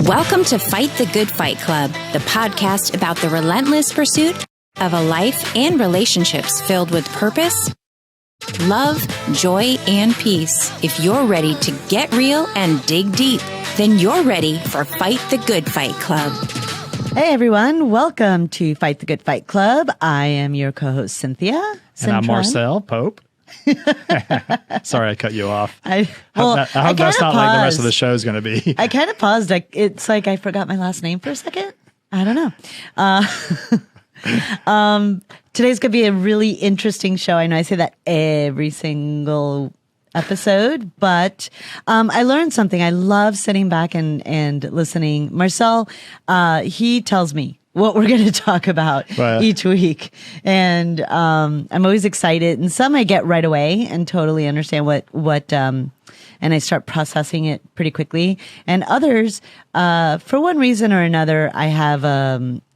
Welcome to Fight the Good Fight Club, the podcast about the relentless pursuit of a life and relationships filled with purpose, love, joy, and peace. If you're ready to get real and dig deep, then you're ready for Fight the Good Fight Club. Hey everyone, welcome to Fight the Good Fight Club. I am your co-host Cynthia. And I'm Marcel, Pope. Sorry, I cut you off. I hope that's not paused. like the rest of the show is going to be. I kind of paused. It's like I forgot my last name for a second. I don't know. Today's going to be a really interesting show. I know I say that every single episode, but I learned something. I love sitting back and listening. Marcel, he tells me what we're going to talk about each week. And I'm always excited. And some I get right away and totally understand what and I start processing it pretty quickly. And others, for one reason or another, I have,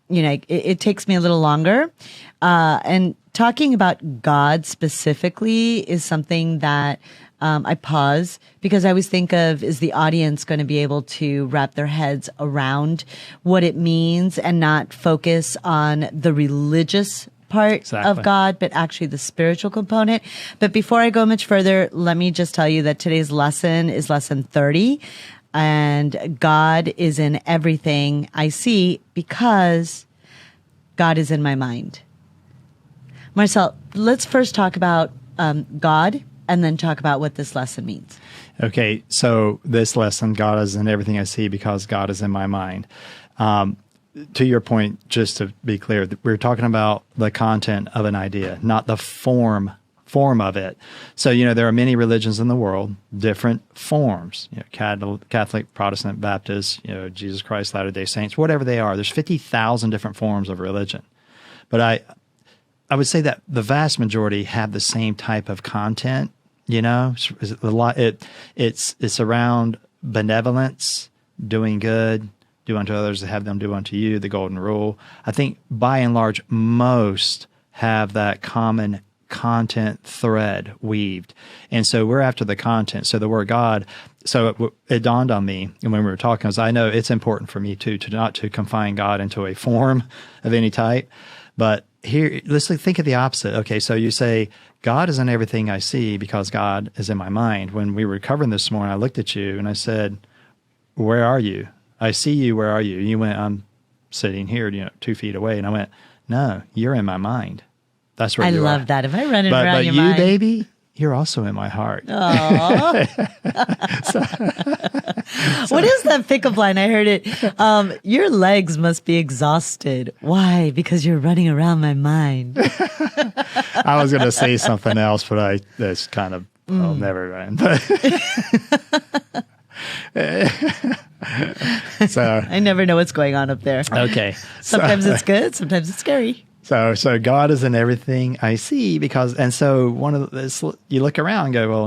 it takes me a little longer. And talking about God specifically is something that I pause because I always think of, is the audience going to be able to wrap their heads around what it means and not focus on the religious part of God, but actually the spiritual component. But before I go much further, let me just tell you that today's lesson is lesson 30, and God is in everything I see because God is in my mind. Marcel, let's first talk about God and then talk about what this lesson means. Okay, so this lesson, God is in everything I see because God is in my mind. To your point, just to be clear, we're talking about the content of an idea, not the form of it. So, there are many religions in the world, different forms, Catholic, Protestant, Baptist, Jesus Christ, Latter-day Saints, whatever they are. There's 50,000 different forms of religion. But I would say that the vast majority have the same type of content. It's around benevolence, doing good, do unto others, have them do unto you, the golden rule. I think by and large, most have that common content thread weaved. And so we're after the content. So the word God, so it dawned on me when we were talking, because I know it's important for me too, to not to confine God into a form of any type. But here, let's think of the opposite. Okay, so you say, God is in everything I see because God is in my mind. When we were covering this morning, I looked at you and I said, where are you? I see you, where are you? You went, I'm sitting here, 2 feet away. And I went, no, you're in my mind. That's where you are. I love that. If I run it around your mind. But you, baby, you're also in my heart. What is that pickup line? I heard it. Your legs must be exhausted. Why? Because you're running around my mind. I was going to say something else, but that's kind of, never mind. So I never know what's going on up there. Okay. Sometimes it's good. Sometimes it's scary. So God is in everything I see so one of this, you look around and go, well,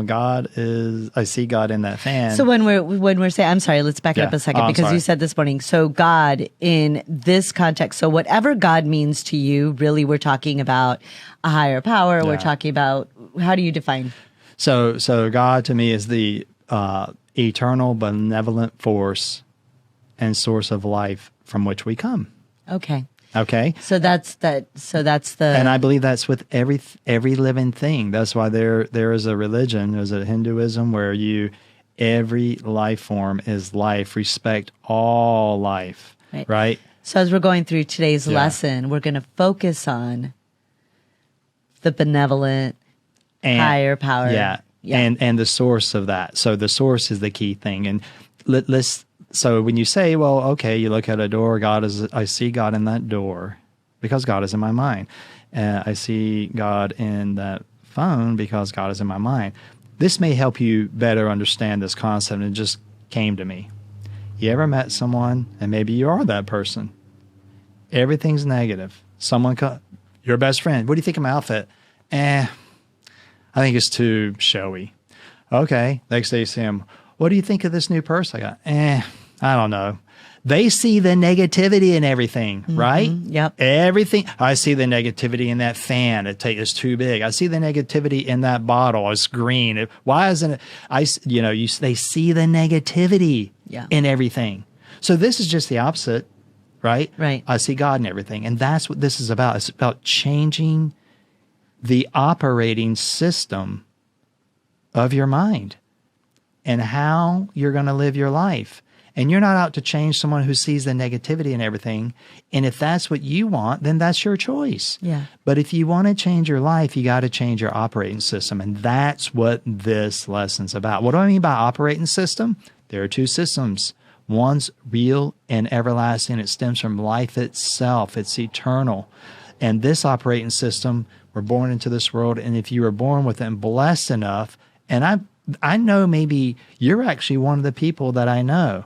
I see God in that fan. So when we're saying, I'm sorry, let's back up a second because you said this morning, so God in this context, so whatever God means to you, really we're talking about a higher power. Yeah. We're talking about, how do you define? So God to me is the eternal benevolent force and source of life from which we come. Okay. So that's the. And I believe that's with every living thing. That's why there is a religion, there's a Hinduism where every life form is life. Respect all life. Right? So as we're going through today's lesson, we're going to focus on the benevolent and higher power. Yeah. And the source of that. So the source is the key thing. And so when you say, well, okay, you look at a door, I see God in that door because God is in my mind. I see God in that phone because God is in my mind. This may help you better understand this concept. It just came to me. You ever met someone, and maybe you are that person, everything's negative. Your best friend, what do you think of my outfit? I think it's too showy. Okay, next day you see him. What do you think of this new purse I got? I don't know. They see the negativity in everything, right? Yep. Everything. I see the negativity in that fan. It's too big. I see the negativity in that bottle. It's green. Why isn't it? They see the negativity in everything. So this is just the opposite, right? Right. I see God in everything. And that's what this is about. It's about changing the operating system of your mind and how you're going to live your life. And you're not out to change someone who sees the negativity and everything. And if that's what you want, then that's your choice. Yeah. But if you want to change your life, you got to change your operating system. And that's what this lesson's about. What do I mean by operating system? There are two systems. One's real and everlasting. It stems from life itself. It's eternal. And this operating system, we're born into this world. And if you were born with it and blessed enough, and I know maybe you're actually one of the people that I know.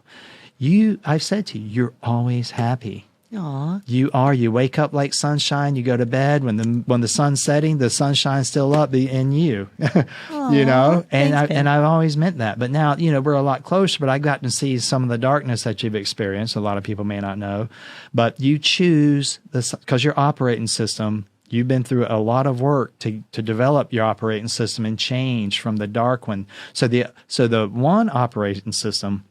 I've said to you, you're always happy. Aw. You are. You wake up like sunshine. You go to bed when the sun's setting, the sunshine's still up in you. You know, and I've always meant that. But now, we're a lot closer. But I got to see some of the darkness that you've experienced. A lot of people may not know, but you choose this because your operating system. You've been through a lot of work to develop your operating system and change from the dark one. So the one operating system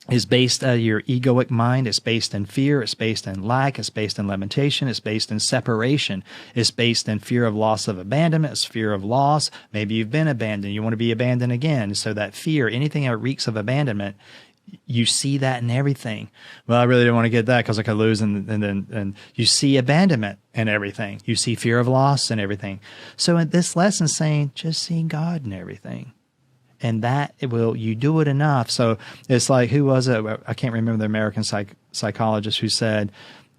is based on your egoic mind. It's based in fear. It's based in lack. It's based in limitation. It's based in separation. It's based in fear of loss of abandonment. It's fear of loss. Maybe you've been abandoned. You want to be abandoned again. So that fear, anything that reeks of abandonment, you see that in everything. Well, I really didn't want to get that because I could lose. And you see abandonment in everything. You see fear of loss in everything. So in this lesson is saying, just see God in everything. And that you do it enough. So it's like, who was it? I can't remember the American psychologist who said,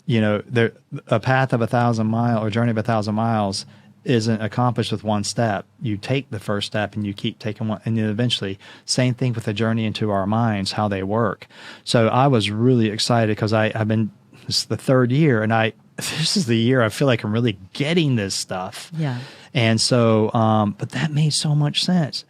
a path of 1,000 miles or journey of 1,000 miles isn't accomplished with one step. You take the first step and you keep taking one, and then eventually, same thing with the journey into our minds, how they work. So I was really excited because this is the third year, and this is the year I feel like I'm really getting this stuff. Yeah. And so, but that made so much sense.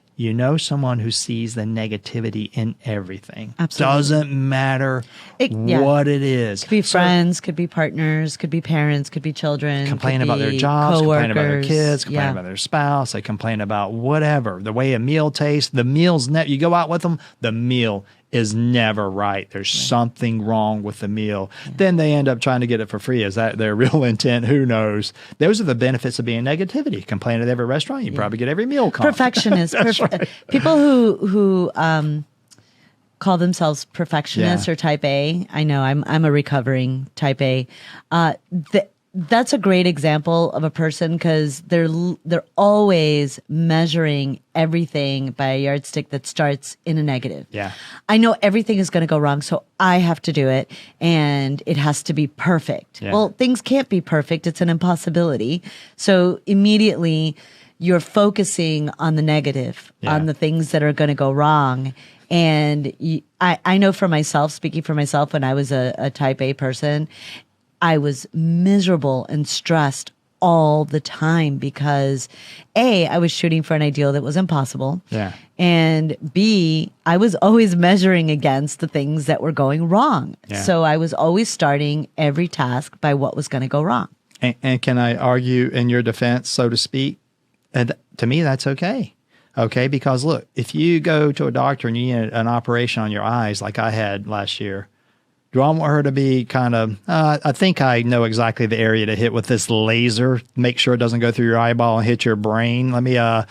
Someone who sees the negativity in everything. Absolutely. Doesn't matter what it is. Could be friends, could be partners, could be parents, could be children. Complain about their jobs, complain about their kids, complain about their spouse. They complain about whatever. The way a meal tastes. The meal's you go out with them, the meal is never right. There's something wrong with the meal. Yeah. Then they end up trying to get it for free. Is that their real intent? Who knows? Those are the benefits of being negativity. Complain at every restaurant, you probably get every meal comp. Perfectionists. Right. People who call themselves perfectionists or type A. I know I'm a recovering type A. That's a great example of a person because they're always measuring everything by a yardstick that starts in a negative. Yeah. I know everything is going to go wrong, so I have to do it, and it has to be perfect. Yeah. Well, things can't be perfect. It's an impossibility. So immediately you're focusing on the negative, on the things that are going to go wrong. And I know for myself, speaking for myself, when I was a type A person, I was miserable and stressed all the time because A, I was shooting for an ideal that was impossible. Yeah. And B, I was always measuring against the things that were going wrong. Yeah. So I was always starting every task by what was going to go wrong. And can I argue in your defense, so to speak? And to me, that's okay. Okay, because look, if you go to a doctor and you need an operation on your eyes like I had last year, do I want her to be kind of, I think I know exactly the area to hit with this laser, make sure it doesn't go through your eyeball and hit your brain. Let me, I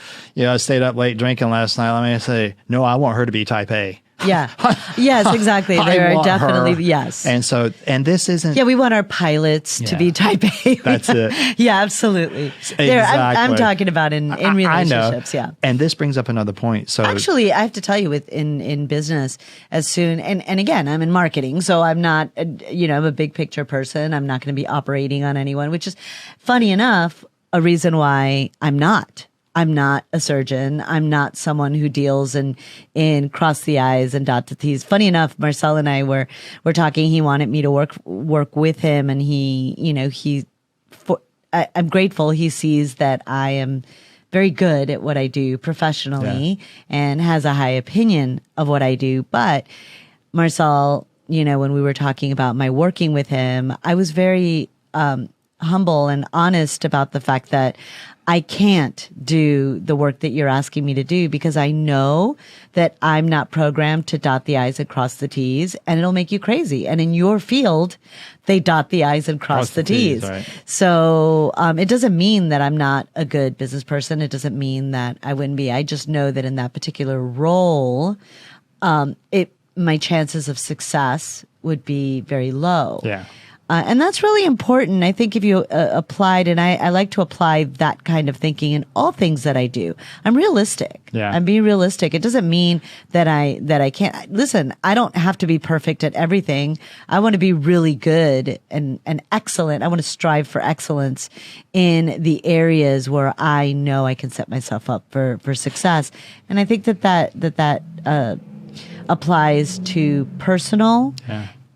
stayed up late drinking last night. Let me say, no, I want her to be type A. Yeah. Yes, exactly. There are definitely, her. Yes. And this isn't. Yeah, we want our pilots to be type A. That's it. Yeah, absolutely. Exactly. I'm talking about in relationships. I know. Yeah. And this brings up another point. So actually, I have to tell you, in business, as soon, and again, I'm in marketing, so I'm not, I'm a big picture person. I'm not going to be operating on anyone, which is funny enough, a reason why I'm not a surgeon. I'm not someone who deals in cross the I's and dot the T's. Funny enough, Marcel and I were talking. He wanted me to work with him, and I'm grateful he sees that I am very good at what I do professionally and has a high opinion of what I do. But Marcel, when we were talking about my working with him, I was very humble and honest about the fact that I can't do the work that you're asking me to do because I know that I'm not programmed to dot the I's and cross the T's, and it'll make you crazy. And in your field, they dot the I's and cross the T's. Right. So it doesn't mean that I'm not a good business person. It doesn't mean that I wouldn't be. I just know that in that particular role, my chances of success would be very low. Yeah. And that's really important. I think if you applied, and I like to apply that kind of thinking in all things that I do. I'm realistic. Yeah. I'm being realistic. It doesn't mean that I can't. Listen, I don't have to be perfect at everything. I want to be really good and excellent. I want to strive for excellence in the areas where I know I can set myself up for success. And I think that applies to personal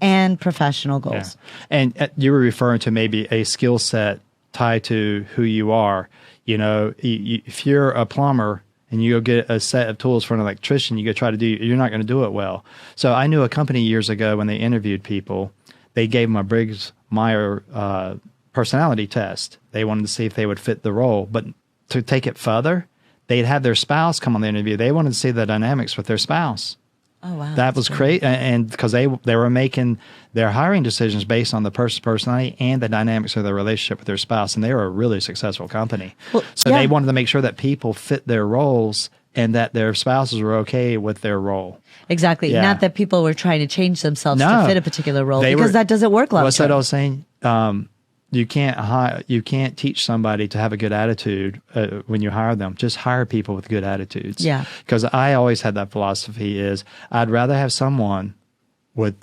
and professional goals. Yeah. And you were referring to maybe a skill set tied to who you are. You know, if you're a plumber and you go get a set of tools for an electrician, you go try to do, you're not going to do it well. So I knew a company years ago when they interviewed people, they gave them a Briggs-Meyer personality test. They wanted to see if they would fit the role. But to take it further, they'd have their spouse come on the interview. They wanted to see the dynamics with their spouse. Oh, wow. That was great. And because they were making their hiring decisions based on the person's personality and the dynamics of their relationship with their spouse. And they were a really successful company. Well, so they wanted to make sure that people fit their roles and that their spouses were okay with their role. Exactly. Yeah. Not that people were trying to change themselves to fit a particular role, because that doesn't work long What's term. that I was saying? You can't teach somebody to have a good attitude when you hire them. Just hire people with good attitudes. Yeah. Because I always had that philosophy is I'd rather have someone with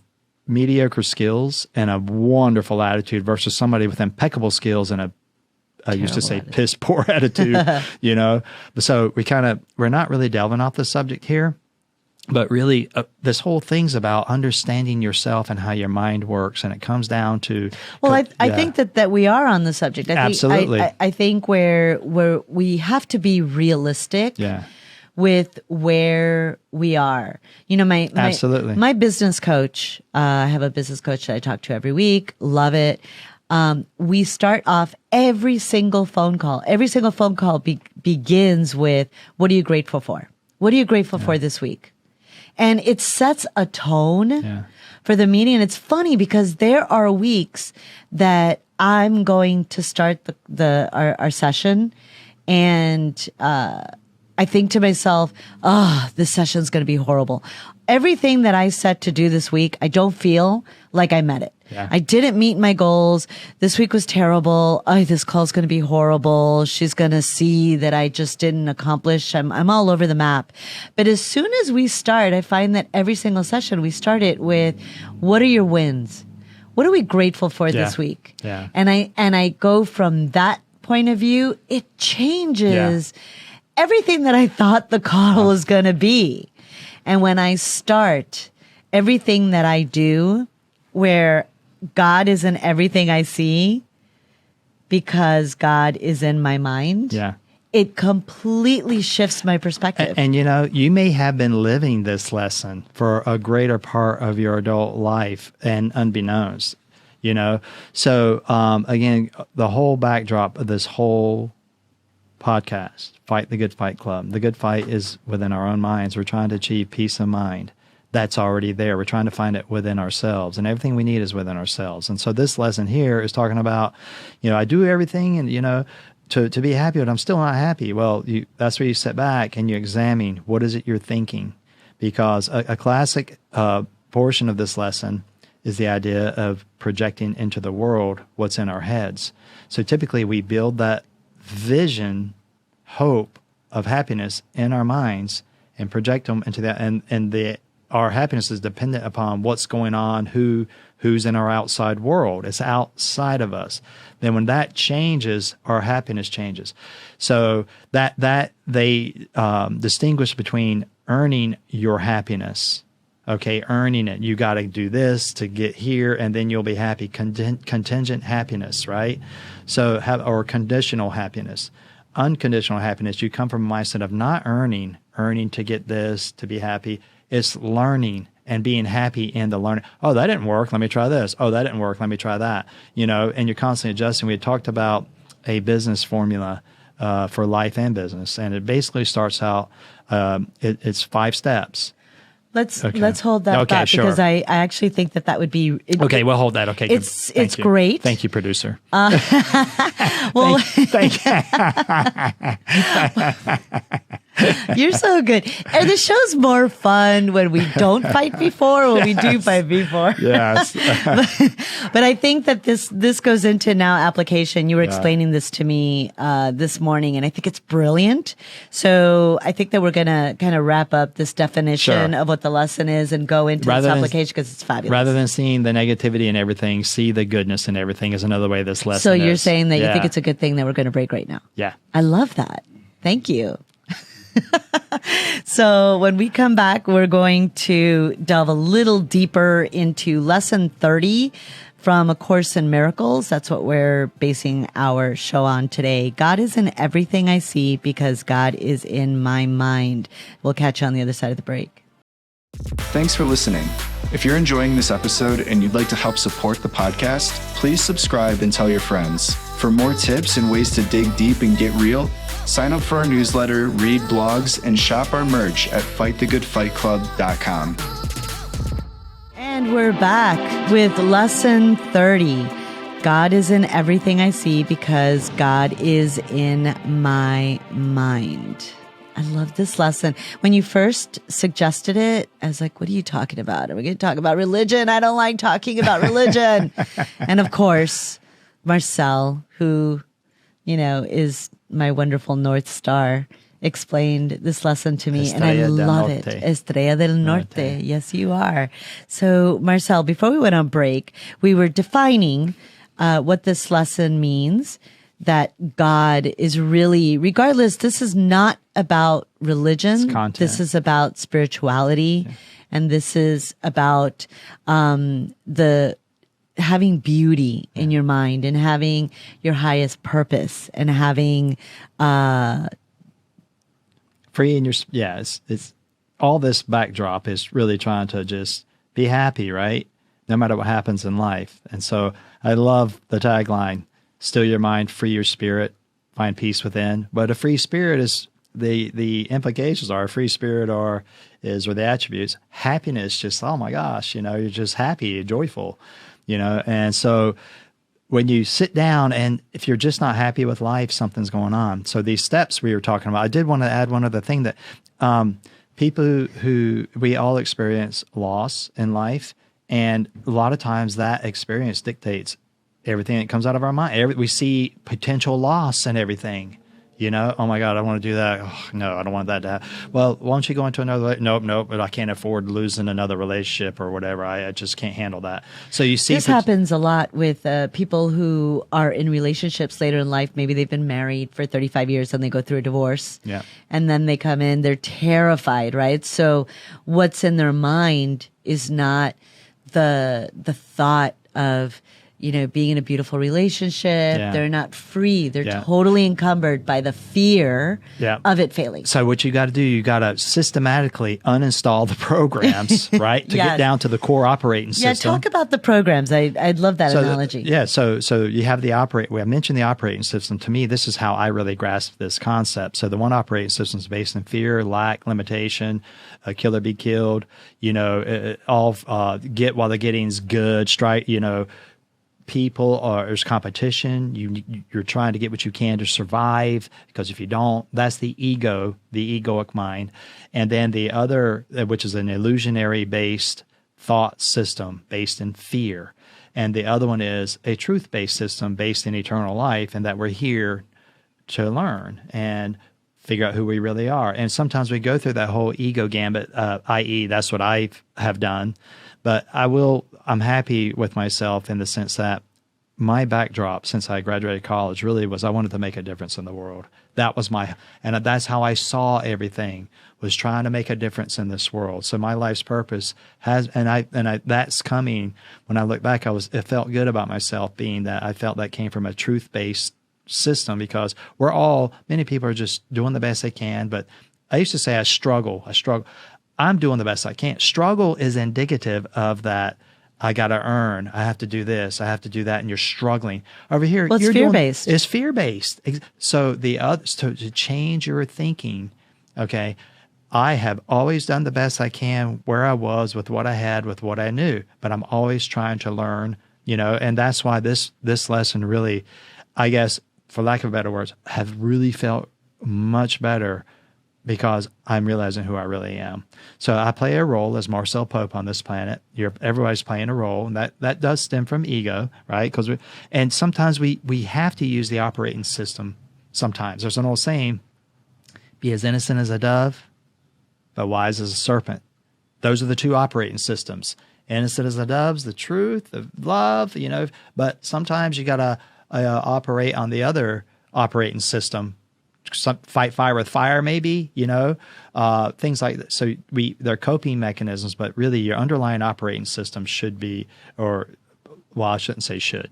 mediocre skills and a wonderful attitude versus somebody with impeccable skills and I used to say piss poor attitude, you know. So we're not really delving off the subject here. But really, this whole thing's about understanding yourself and how your mind works, and it comes down to. Well, I think that we are on the subject. Absolutely. I think where we have to be realistic. Yeah. With where we are, you know, Absolutely. My business coach. I have a business coach that I talk to every week. Love it. We start off every single phone call. Every single phone call begins with, "What are you grateful for? What are you grateful for this week?" And it sets a tone for the meeting. And it's funny because there are weeks that I'm going to start our session, and I think to myself, this session's going to be horrible. Everything that I set to do this week, I don't feel like I met it. Yeah. I didn't meet my goals. This week was terrible. This call's going to be horrible. She's going to see that I just didn't accomplish. I'm all over the map. But as soon as we start, I find that every single session we start it with, what are your wins? What are we grateful for this week? Yeah. And I go from that point of view. It changes everything that I thought the call was going to be. And when I start everything that I do, where God is in everything I see, because God is in my mind, it completely shifts my perspective. And you know, you may have been living this lesson for a greater part of your adult life and unbeknownst, you know. So again, the whole backdrop of this whole podcast, Fight the Good Fight Club. The good fight is within our own minds. We're trying to achieve peace of mind. That's already there. We're trying to find it within ourselves, and everything we need is within ourselves. And so this lesson here is talking about, you know, I do everything and, you know, to be happy, but I'm still not happy. Well, that's where you sit back and you examine what is it you're thinking, because a classic portion of this lesson is the idea of projecting into the world what's in our heads. So typically we build that vision, hope of happiness in our minds and project them into that, and our happiness is dependent upon what's going on, who's in our outside world. It's outside of us. Then when that changes, our happiness changes. So that they distinguish between earning your happiness. Okay, earning it. You got to do this to get here, and then you'll be happy. Contingent happiness, right? So, or conditional happiness. Unconditional happiness, you come from a mindset of not earning to get this, to be happy. It's learning and being happy in the learning. Oh, that didn't work. Let me try this. Oh, that didn't work. Let me try that. And you're constantly adjusting. We had talked about a business formula for life and business, and it basically starts out. It's 5 steps. Let's hold that thought, sure. because I actually think that would be okay. We'll hold that. Okay, it's you. Great. Thank you, producer. Well, thank you. You're so good. And the show's more fun when we don't fight before, or when we do fight before. Yes. But I think that this goes into now application. You were explaining this to me this morning, and I think it's brilliant. So I think that we're going to kind of wrap up this definition of what the lesson is and go into this application, because it's fabulous. Rather than seeing the negativity in everything, see the goodness in everything is another way this lesson So you're is. saying that you think it's a good thing that we're going to break right now. Yeah. I love that. Thank you. So when we come back, we're going to delve a little deeper into lesson 30 from A Course in Miracles. That's what we're basing our show on today. God is in everything I see because God is in my mind. We'll catch you on the other side of the break. Thanks for listening. If you're enjoying this episode and you'd like to help support the podcast, please subscribe and tell your friends. For more tips and ways to dig deep and get real, sign up for our newsletter, read blogs, and shop our merch at fightthegoodfightclub.com. And we're back with lesson 30. God is in everything I see because God is in my mind. I love this lesson. When you first suggested it, I was like, what are you talking about? Are we going to talk about religion? I don't like talking about religion. And of course, Marcel, who, is my wonderful North Star, explained this lesson to me, and I love it. Estrella del Norte. Yes, you are. So, Marcel, before we went on break, we were defining what this lesson means, that God is really, regardless, this is not about religion. This is about spirituality. Yeah. And this is about the having beauty in your mind and having your highest purpose and having free in your it's all this backdrop is really trying to just be happy, right? No matter what happens in life. And so I love the tagline, still your mind, free your spirit, find peace within. But a free spirit is the implications are a free spirit or the attributes. Happiness, just, oh my gosh, you're just happy, you're joyful, and so when you sit down and if you're just not happy with life, something's going on. So these steps we were talking about, I did want to add one other thing, that people who we all experience loss in life, and a lot of times that experience dictates everything that comes out of our mind. We see potential loss and everything. Oh my God, I want to do that. Oh, no, I don't want that to happen. Well, why don't you go into another? Nope, but I can't afford losing another relationship or whatever. I just can't handle that. So you see, this happens a lot with people who are in relationships later in life. Maybe they've been married for 35 years and they go through a divorce. Yeah. And then they come in, they're terrified, right? So what's in their mind is not the thought of, being in a beautiful relationship. Yeah. They're not free. They're totally encumbered by the fear of it failing. So what you got to do, you got to systematically uninstall the programs, right? To get down to the core operating system. Yeah, talk about the programs. I'd love that analogy. So you have I mentioned the operating system. To me, this is how I really grasp this concept. So the one operating system is based in fear, lack, limitation, kill or be killed, get while the getting's good, strike, people, or there's competition. You're trying to get what you can to survive, because if you don't, that's the ego, the egoic mind. And then the other, which is an illusionary based thought system based in fear. And the other one is a truth based system based in eternal life, and that we're here to learn and figure out who we really are. And sometimes we go through that whole ego gambit, i.e. that's what I have done. But I'm happy with myself in the sense that my backdrop since I graduated college really was I wanted to make a difference in the world. That was and that's how I saw everything, was trying to make a difference in this world. So my life's purpose that's coming. When I look back, it felt good about myself, being that I felt that came from a truth-based system, because many people are just doing the best they can. But I used to say I struggle. I'm doing the best I can. Struggle is indicative of that. I got to earn. I have to do this. I have to do that. And you're struggling over here. Well, it's fear-based. It's fear-based. So to change your thinking, okay, I have always done the best I can where I was with what I had, with what I knew, but I'm always trying to learn, and that's why this lesson really, I guess, for lack of better words, have really felt much better because I'm realizing who I really am. So I play a role as Marcel Pope on this planet. Everybody's playing a role, and that does stem from ego, right? And sometimes we have to use the operating system. Sometimes there's an old saying: "Be as innocent as a dove, but wise as a serpent." Those are the two operating systems. Innocent as a dove's the truth, the love, But sometimes you gotta operate on the other operating system. Fight fire with fire, maybe, things like that. So they're coping mechanisms, but really your underlying operating system should be, I shouldn't say should.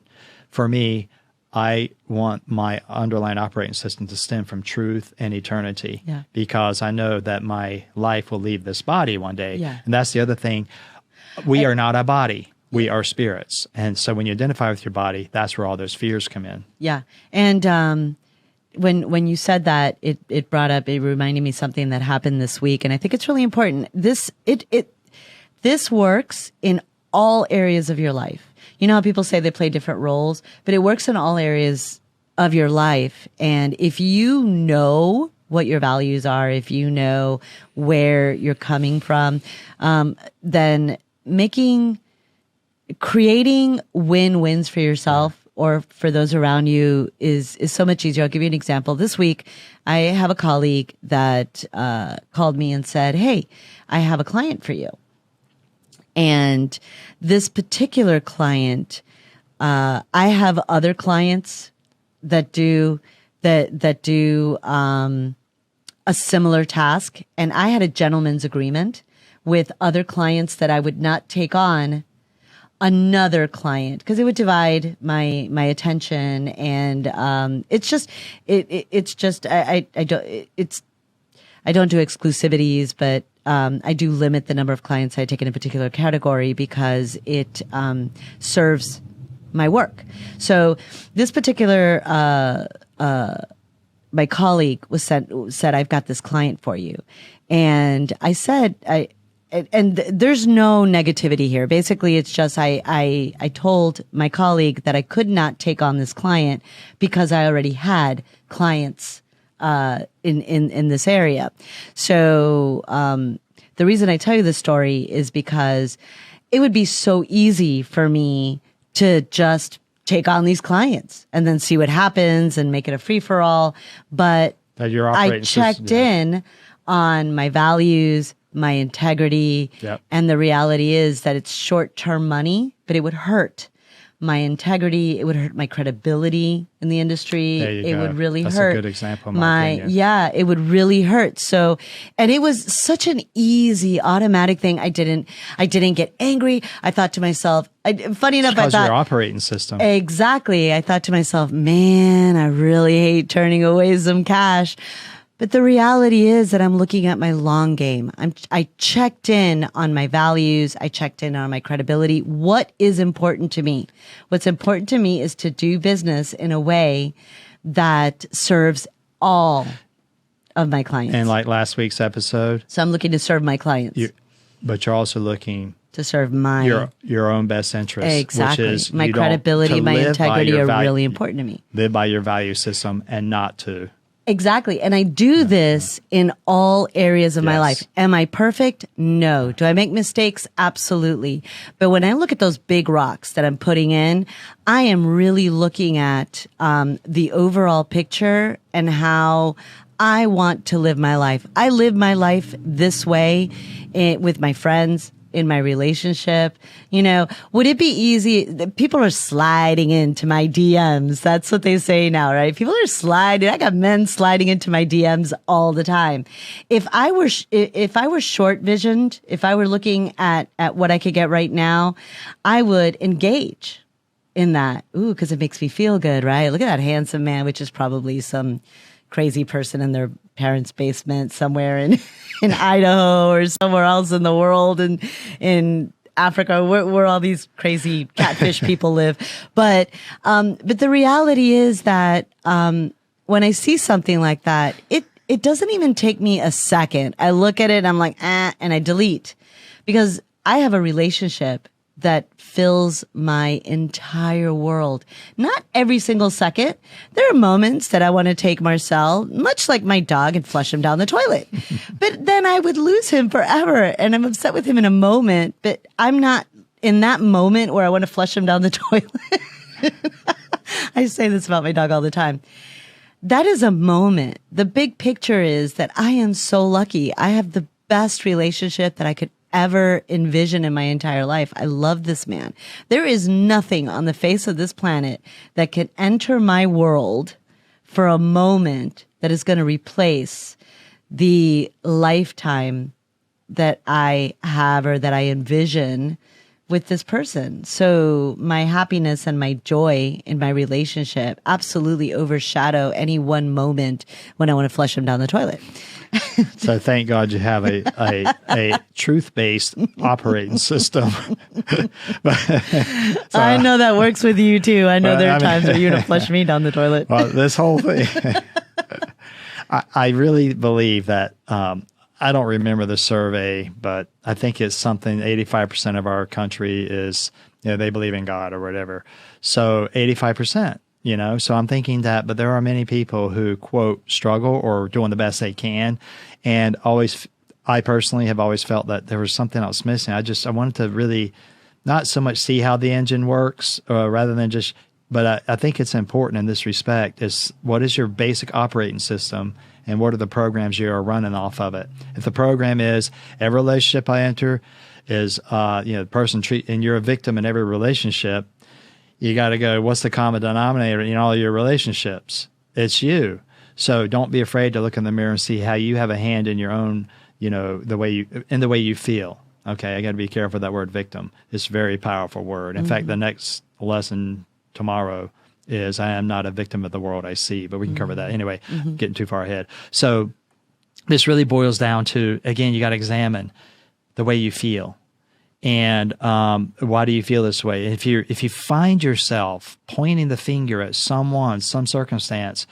For me, I want my underlying operating system to stem from truth and eternity, because I know that my life will leave this body one day. Yeah. And that's the other thing. We are not a body. We are spirits. And so when you identify with your body, that's where all those fears come in. Yeah. And, when you said that, it reminded me something that happened this week, and I think it's really important. This works in all areas of your life. You know how people say they play different roles, but it works in all areas of your life. And if you know what your values are, if you know where you're coming from, then creating win-wins for yourself or for those around you is so much easier. I'll give you an example. This week, I have a colleague that called me and said, "Hey, I have a client for you." And this particular client, I have other clients that do a similar task, and I had a gentleman's agreement with other clients that I would not take on another client because it would divide my attention, and I don't do exclusivities, but I do limit the number of clients I take in a particular category because it serves my work. So this particular my colleague said, "I've got this client for you," and I said, And there's no negativity here. Basically, it's just I told my colleague that I could not take on this client because I already had clients in this area. So the reason I tell you this story is because it would be so easy for me to just take on these clients and then see what happens and make it a free for all. But I checked in on my values, my integrity, and the reality is that it's short-term money, but it would hurt my integrity. It would hurt my credibility in the industry. It would really hurt. That's a good example. It would really hurt. So, and it was such an easy, automatic thing. I didn't get angry. I thought to myself, funny enough, I thought your operating system. Exactly. I thought to myself, man, I really hate turning away some cash. But the reality is that I'm looking at my long game. I checked in on my values. I checked in on my credibility. What is important to me? What's important to me is to do business in a way that serves all of my clients. And like last week's episode. So I'm looking to serve my clients. But you're also looking to serve my your own best interest. Exactly. Which is my credibility, my integrity are really important to me. Live by your value system and not to. Exactly. And I do this in all areas of my life. Am I perfect? No. Do I make mistakes? Absolutely. But when I look at those big rocks that I'm putting in, I am really looking at the overall picture and how I want to live my life. I live my life this way with my friends, in my relationship. Would it be easy? People are sliding into my DMs. That's what they say now, right? People are sliding. I got men sliding into my DMs all the time. If I were short visioned, if I were looking at what I could get right now, I would engage in that. Ooh, because it makes me feel good, right? Look at that handsome man, which is probably some crazy person in their parents' basement somewhere in in Idaho or somewhere else in the world, and in Africa, where all these crazy catfish people live. But the reality is that when I see something like that, it doesn't even take me a second. I look at it, I'm like, and I delete, because I have a relationship that fills my entire world. Not every single second. There are moments that I want to take Marcel, much like my dog, and flush him down the toilet. But then I would lose him forever, and I'm upset with him in a moment, but I'm not in that moment where I want to flush him down the toilet. I say this about my dog all the time. That is a moment. The big picture is that I am so lucky. I have the best relationship that I could ever envision in my entire life. I love this man. There is nothing on the face of this planet that can enter my world for a moment that is going to replace the lifetime that I have or that I envision with this person. So my happiness and my joy in my relationship absolutely overshadow any one moment when I want to flush him down the toilet. So thank God you have a truth-based operating system. I know that works with you too. I know there are times where you're going to flush me down the toilet. Well, this whole thing, I really believe that, I don't remember the survey, but I think it's something 85% of our country is, they believe in God or whatever. So 85%. So I'm thinking that, but there are many people who, quote, struggle or doing the best they can. And I personally have always felt that there was something else missing. I wanted to really not so much see how the engine works rather than just, but I think it's important in this respect is what is your basic operating system and what are the programs you are running off of it? If the program is every relationship I enter is, the person and you're a victim in every relationship, you got to go, what's the common denominator in all your relationships? It's you. So don't be afraid to look in the mirror and see how you have a hand in your own, the way you feel. Okay, I got to be careful with that word victim. It's a very powerful word. In fact, the next lesson tomorrow is I am not a victim of the world I see, but we can cover that. Anyway, getting too far ahead. So this really boils down to, again, you got to examine the way you feel. And why do you feel this way? If you find yourself pointing the finger at someone, some circumstance,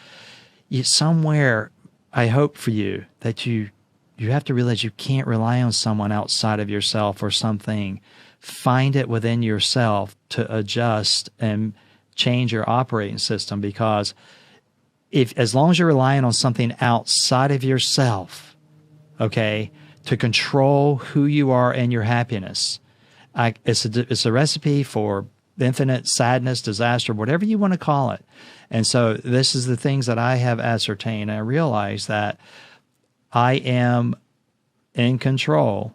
somewhere, I hope for you that you have to realize you can't rely on someone outside of yourself or something. Find it within yourself to adjust and change your operating system, because as long as you're relying on something outside of yourself, okay, to control who you are and your happiness, it's a recipe for infinite sadness, disaster, whatever you want to call it. And so this is the things that I have ascertained. I realize that I am in control,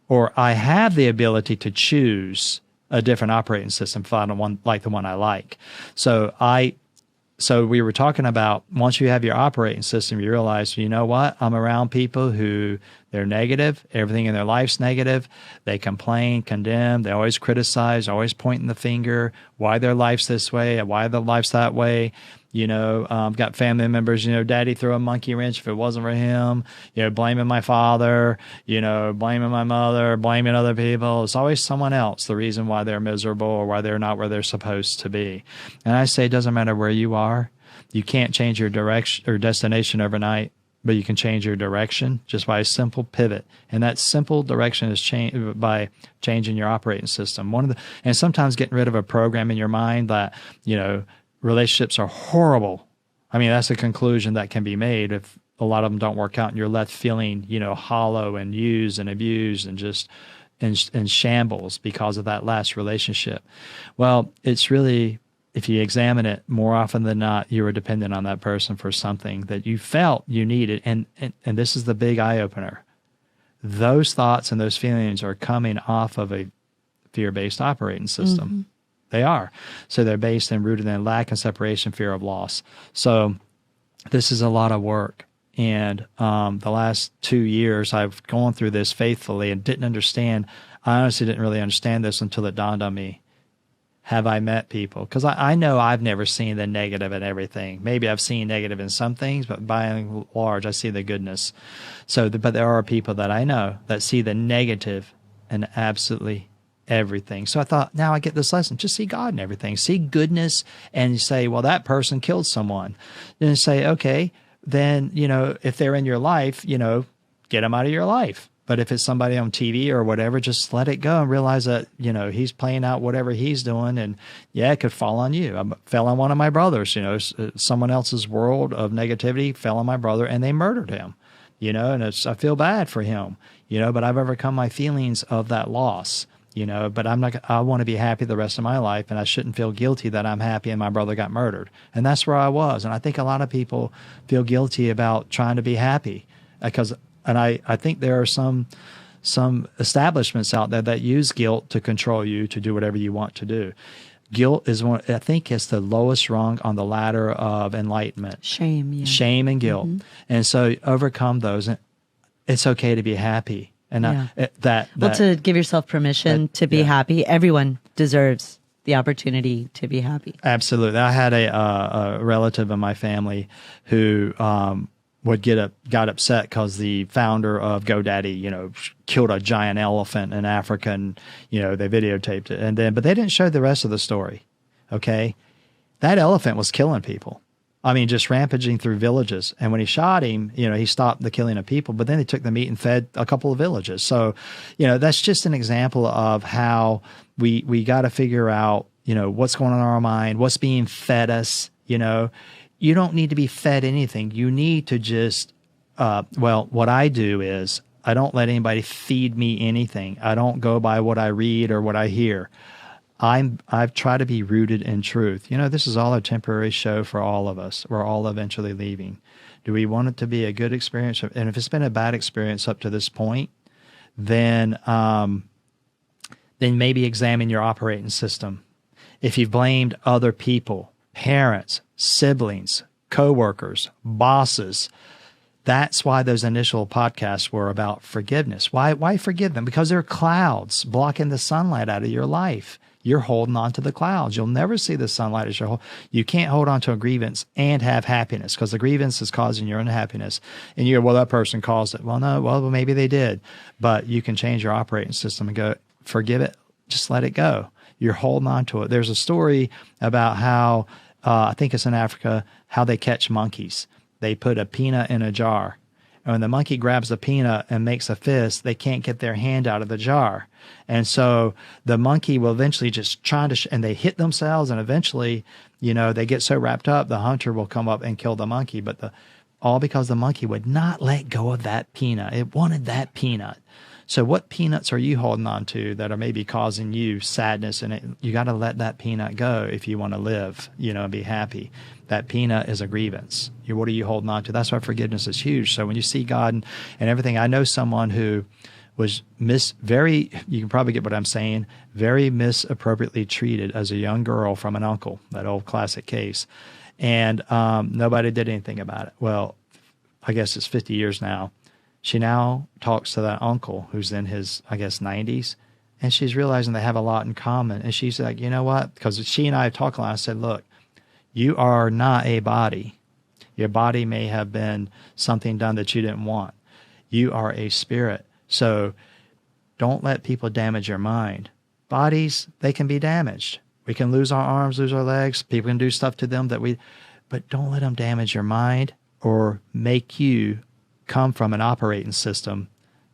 or I have the ability to choose a different operating system if I don't want like the one I like. So we were talking about once you have your operating system, you realize, you know what? I'm around people who they're negative. Everything in their life's negative. They complain, condemn. They always criticize, always pointing the finger, why their life's this way, why their life's that way. Got family members, daddy threw a monkey wrench if it wasn't for him, blaming my father, blaming my mother, blaming other people. It's always someone else, the reason why they're miserable or why they're not where they're supposed to be. And I say, it doesn't matter where you are. You can't change your direction or destination overnight, but you can change your direction just by a simple pivot. And that simple direction is changed by changing your operating system. And sometimes getting rid of a program in your mind that, relationships are horrible. I mean, that's a conclusion that can be made if a lot of them don't work out and you're left feeling, hollow and used and abused and just in shambles because of that last relationship. Well, it's really, if you examine it, more often than not, you were dependent on that person for something that you felt you needed. And this is the big eye-opener. Those thoughts and those feelings are coming off of a fear-based operating system. Mm-hmm. They are. So they're based and rooted in lack and separation, fear of loss. So this is a lot of work. And the last 2 years, I've gone through this faithfully and didn't understand. I honestly didn't really understand this until it dawned on me have I met people? Because I know I've never seen the negative in everything. Maybe I've seen negative in some things, but by and large, I see the goodness. But there are people that I know that see the negative in absolutely everything. So I thought, now I get this lesson. Just see God in everything. See goodness, and you say, well, that person killed someone. Then you say, okay, then, if they're in your life, get them out of your life. But if it's somebody on TV or whatever, just let it go and realize that, he's playing out whatever he's doing. And yeah, it could fall on you. I fell on one of my brothers, someone else's world of negativity fell on my brother and they murdered him, and I feel bad for him, but I've overcome my feelings of that loss, but I want to be happy the rest of my life. And I shouldn't feel guilty that I'm happy and my brother got murdered. And that's where I was. And I think a lot of people feel guilty about trying to be happy and I think there are some establishments out there that use guilt to control you to do whatever you want to do. Guilt is I think it's the lowest rung on the ladder of enlightenment. Shame, yeah. Shame and guilt. Mm-hmm. And so overcome those. It's okay to be happy. And to give yourself permission to be happy. Everyone deserves the opportunity to be happy. Absolutely. I had a relative in my family who got upset because the founder of GoDaddy, killed a giant elephant in Africa, and they videotaped it, but they didn't show the rest of the story. Okay, that elephant was killing people. I mean, just rampaging through villages. And when he shot him, he stopped the killing of people. But then they took the meat and fed a couple of villages. So, that's just an example of how we got to figure out, what's going on in our mind, what's being fed us, You don't need to be fed anything. You need to just, what I do is I don't let anybody feed me anything. I don't go by what I read or what I hear. I've tried to be rooted in truth. This is all a temporary show for all of us. We're all eventually leaving. Do we want it to be a good experience? And if it's been a bad experience up to this point, then maybe examine your operating system. If you've blamed other people, parents, siblings, coworkers, bosses. That's why those initial podcasts were about forgiveness. Why forgive them? Because they're clouds blocking the sunlight out of your life. You're holding on to the clouds. You'll never see the sunlight as your whole. You can't hold on to a grievance and have happiness, because the grievance is causing your unhappiness. And you go, well, that person caused it. Well, no, maybe they did. But you can change your operating system and go, forgive it. Just let it go. You're holding on to it. There's a story about how, I think it's in Africa, how they catch monkeys. They put a peanut in a jar. And when the monkey grabs the peanut and makes a fist, they can't get their hand out of the jar. And so the monkey will eventually just try to, and they hit themselves, and eventually, they get so wrapped up, the hunter will come up and kill the monkey. But all because the monkey would not let go of that peanut. It wanted that peanut. So what peanuts are you holding on to that are maybe causing you sadness? And you got to let that peanut go if you want to live, and be happy. That peanut is a grievance. What are you holding on to? That's why forgiveness is huge. So when you see God and everything, I know someone who was you can probably get what I'm saying, very misappropriately treated as a young girl from an uncle, that old classic case. And nobody did anything about it. Well, I guess it's 50 years now. She now talks to that uncle who's in his, 90s, and she's realizing they have a lot in common. And she's like, you know what? Because she and I talked a lot. I said, look, you are not a body. Your body may have been something done that you didn't want. You are a spirit. So don't let people damage your mind. Bodies, they can be damaged. We can lose our arms, lose our legs. People can do stuff to them but don't let them damage your mind or make you come from an operating system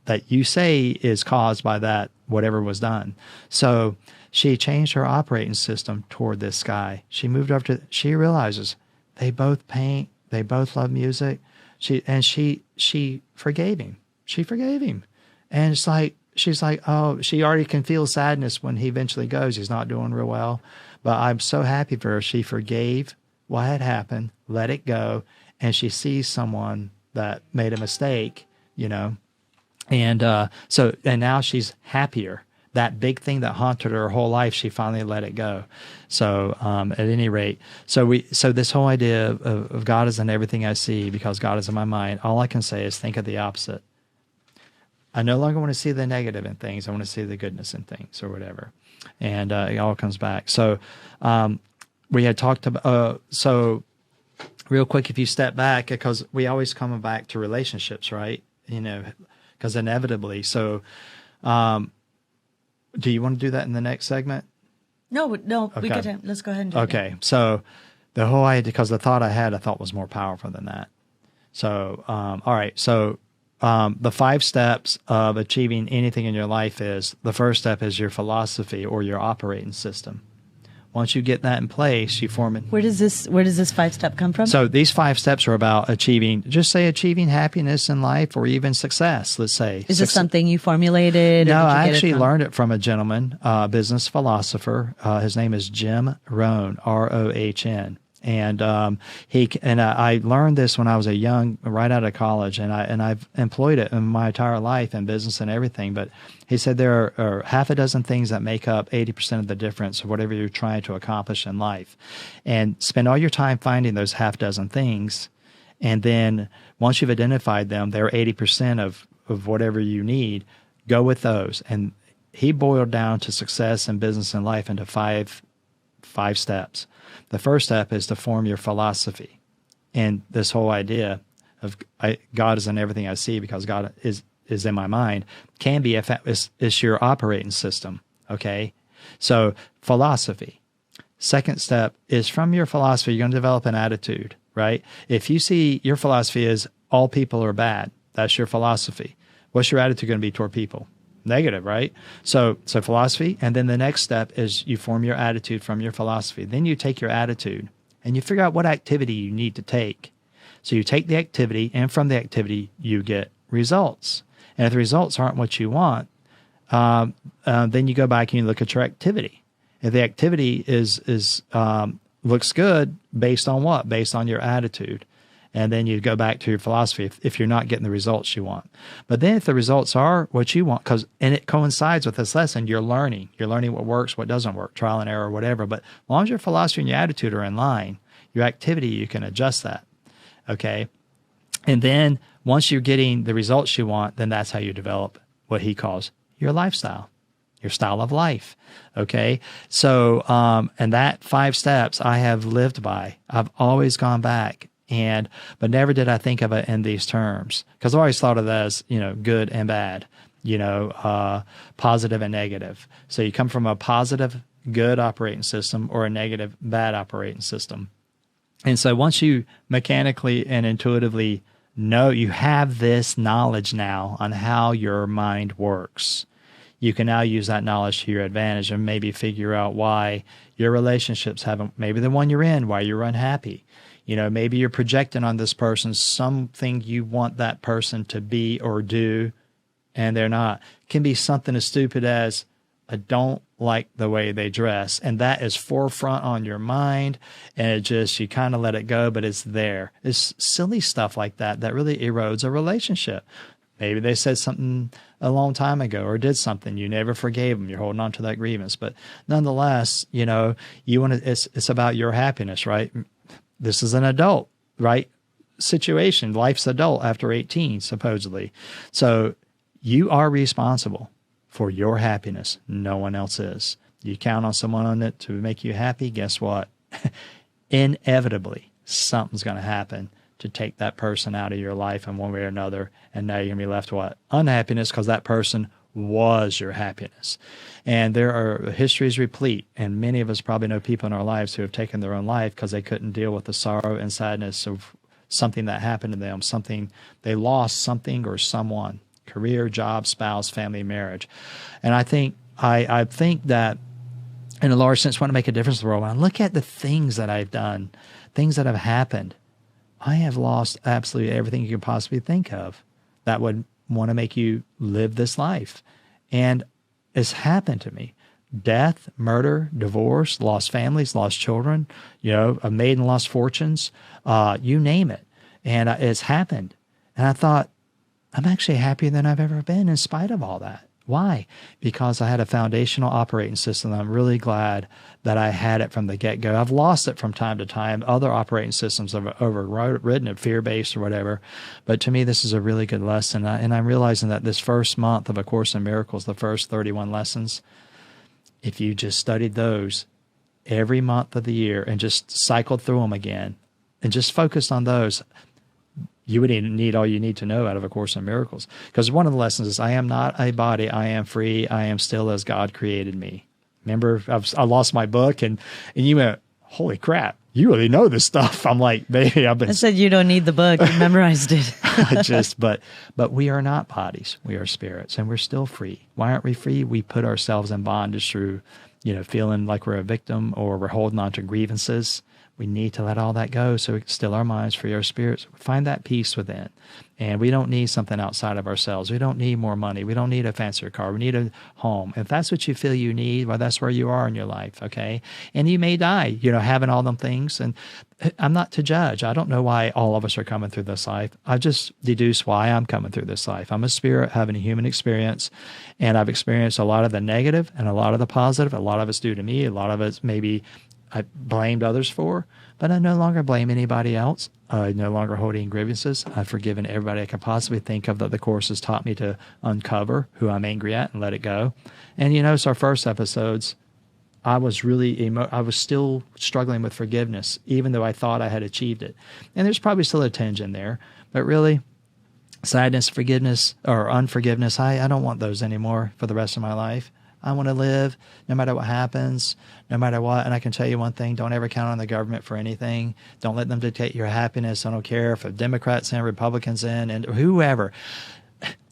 that you say is caused by that, whatever was done. So she changed her operating system toward this guy. She moved over she realizes they both paint, they both love music. She forgave him. She forgave him. And she's like, oh, she already can feel sadness when he eventually goes. He's not doing real well. But I'm so happy for her. She forgave what had happened, let it go, and she sees someone that made a mistake, and now she's happier. That big thing that haunted her whole life, she finally let it go. So at any rate, so this whole idea of God is in everything I see because God is in my mind, all I can say is think of the opposite. I no longer want to see the negative in things. I want to see the goodness in things or whatever. And it all comes back. So we had talked about, so real quick, if you step back, because we always come back to relationships, right? Because inevitably. So do you want to do that in the next segment? No, Okay. we could. Let's go ahead and do Okay. So the whole idea, because the thought I thought was more powerful than that. So, all right. So the 5 steps of achieving anything in your life is, the first step is your philosophy or your operating system. Once you get that in place, you form it. Where does this 5-step come from? So these 5 steps are about achieving happiness in life, or even success, let's say. Is this something you formulated? No, I actually learned it from a gentleman, business philosopher. His name is Jim Rohn, Rohn. And I learned this when I was right out of college, and I've employed it in my entire life in business and everything. But he said there are half a dozen things that make up 80% of the difference of whatever you're trying to accomplish in life, and spend all your time finding those half dozen things. And then once you've identified them, they're 80% of whatever you need. Go with those. And he boiled down to success in business and life into five steps. The first step is to form your philosophy. And this whole idea of God is in everything I see because God is in my mind can be is your operating system. Okay. So philosophy. Second step is, from your philosophy, you're going to develop an attitude, right? If you see your philosophy is all people are bad, that's your philosophy. What's your attitude going to be toward people? Negative, right? So philosophy, and then the next step is you form your attitude from your philosophy. Then you take your attitude and you figure out what activity you need to take. So you take the activity, and from the activity you get results. And if the results aren't what you want, then you go back and you look at your activity. If the activity looks good, based on what? Based on your attitude. And then you go back to your philosophy if you're not getting the results you want. But then if the results are what you want, and it coincides with this lesson, you're learning what works, what doesn't work, trial and error, whatever. But as long as your philosophy and your attitude are in line, your activity, you can adjust that. Okay. And then once you're getting the results you want, then that's how you develop what he calls your lifestyle, your style of life. Okay. So, and that 5 steps I have lived by. I've always gone back. But never did I think of it in these terms, because I always thought of that as, good and bad, positive and negative. So you come from a positive, good operating system or a negative, bad operating system. And so once you mechanically and intuitively know, you have this knowledge now on how your mind works, you can now use that knowledge to your advantage and maybe figure out why your relationships haven't, maybe the one you're in, why you're unhappy. Maybe you're projecting on this person something you want that person to be or do, and they're not. It can be something as stupid as, I don't like the way they dress. And that is forefront on your mind, and you kind of let it go, but it's there. It's silly stuff like that really erodes a relationship. Maybe they said something a long time ago or did something. You never forgave them. You're holding on to that grievance. But nonetheless, you want to, it's about your happiness, right? This is an adult, right? Situation. Life's adult after 18, supposedly. So you are responsible for your happiness. No one else is. You count on someone on it to make you happy. Guess what? Inevitably, something's going to happen to take that person out of your life in one way or another. And now you're going to be left with what? Unhappiness, because that person was your happiness. And there are histories replete, and many of us probably know people in our lives who have taken their own life because they couldn't deal with the sorrow and sadness of something that happened to them, something they lost, something or someone, career, job, spouse, family, marriage. And I think that in a large sense want to make a difference in the world. When I look at the things that I've done, things that have happened, I have lost absolutely everything you could possibly think of that would want to make you live this life. And it's happened to me. Death, murder, divorce, lost families, lost children, a maiden lost fortunes, you name it. And it's happened. And I thought, I'm actually happier than I've ever been in spite of all that. Why? Because I had a foundational operating system. I'm really glad that I had it from the get-go. I've lost it from time to time. Other operating systems have overridden it, fear-based or whatever. But to me, this is a really good lesson. And I'm realizing that this first month of A Course in Miracles, the first 31 lessons, if you just studied those every month of the year and just cycled through them again and just focused on those, you would need all you need to know out of A Course in Miracles. Because one of the lessons is, I am not a body, I am free, I am still as God created me. Remember, I lost my book, and you went, holy crap, you really know this stuff. I'm like, baby, I said you don't need the book. You memorized it. But we are not bodies. We are spirits, and we're still free. Why aren't we free? We put ourselves in bondage through, feeling like we're a victim, or we're holding on to grievances. We need to let all that go so we can still our minds, free our spirits, find that peace within. And we don't need something outside of ourselves. We don't need more money. We don't need a fancier car. We need a home. If that's what you feel you need, well, that's where you are in your life, okay? And you may die, having all them things. And I'm not to judge. I don't know why all of us are coming through this life. I just deduce why I'm coming through this life. I'm a spirit having a human experience, and I've experienced a lot of the negative and a lot of the positive. A lot of it's due to me. A lot of it's maybe I blamed others for, but I no longer blame anybody else. I no longer hold any grievances. I've forgiven everybody I can possibly think of that the Course has taught me to uncover who I'm angry at and let it go. And it's our first episodes. I was really, I was still struggling with forgiveness, even though I thought I had achieved it. And there's probably still a tinge in there, but really, sadness, forgiveness, or unforgiveness, I don't want those anymore for the rest of my life. I want to live no matter what happens, no matter what. And I can tell you one thing, don't ever count on the government for anything. Don't let them dictate your happiness. I don't care if Democrats in, Republicans in, and whoever.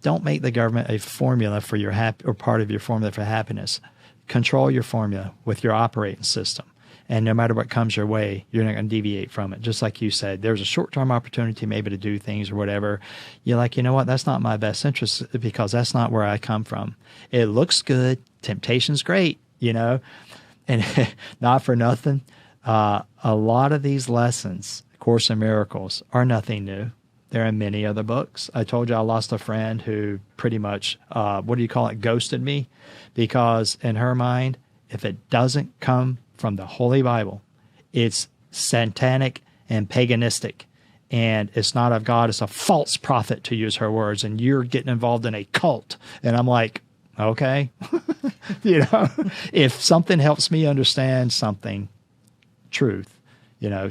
Don't make the government a formula for your or part of your formula for happiness. Control your formula with your operating system. And no matter what comes your way, you're not going to deviate from it. Just like you said, there's a short-term opportunity maybe to do things or whatever. You're like, you know what? That's not my best interest, because that's not where I come from. It looks good. Temptation's great, and not for nothing. A lot of these lessons, Course in Miracles, are nothing new. There are many other books. I told you I lost a friend who pretty much, ghosted me, because in her mind, if it doesn't come from the Holy Bible, it's satanic and paganistic, and it's not of God. It's a false prophet, to use her words, and you're getting involved in a cult. And I'm like, okay, if something helps me understand something, truth,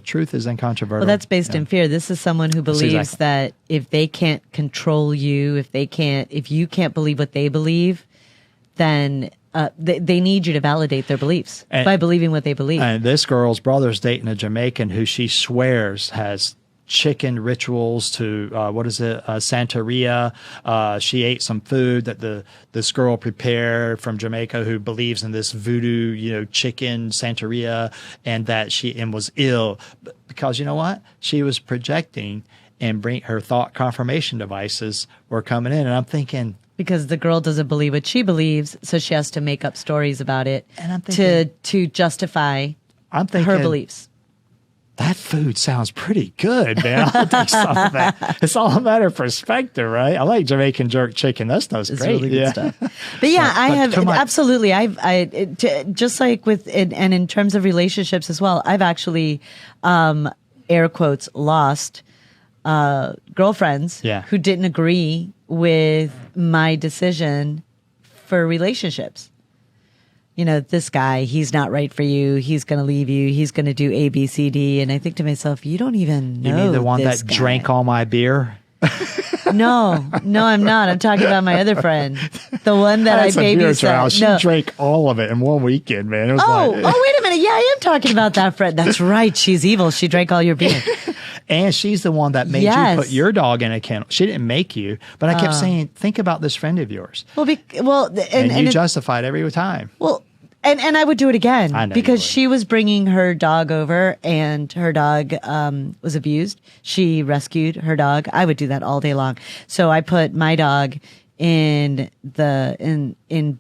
truth is incontrovertible. Well, that's based in fear. This is someone who believes that if they can't control you, if you can't believe what they believe, then they need you to validate their beliefs by believing what they believe. And this girl's brother's dating a Jamaican who she swears has chicken rituals to Santeria. She ate some food that this girl prepared from Jamaica, who believes in this voodoo, chicken Santeria, and that she was ill because she was projecting, and her thought confirmation devices were coming in, and I'm thinking, because the girl doesn't believe what she believes, so she has to make up stories about it to justify her beliefs. That food sounds pretty good, man. I'll take some of that. It's all a matter of perspective, right? I like Jamaican jerk chicken. That stuff's great. Really good stuff. But yeah, I have absolutely. Just like and in terms of relationships as well, I've actually, air quotes, lost girlfriends who didn't agree with my decision for relationships. This guy, he's not right for you. He's going to leave you. He's going to do A, B, C, D. And I think to myself, you don't even know. You mean the one that guy drank all my beer? No, I'm not. I'm talking about my other friend, the one that I babysat. She drank all of it in one weekend, man. It was wait a minute. Yeah, I am talking about that friend. That's right. She's evil. She drank all your beer. And she's the one that made you put your dog in a kennel. She didn't make you, but I kept saying, think about this friend of yours. And you justified every time. Well, and I would do it again because she was bringing her dog over, and her dog was abused. She rescued her dog. I would do that all day long. So I put my dog in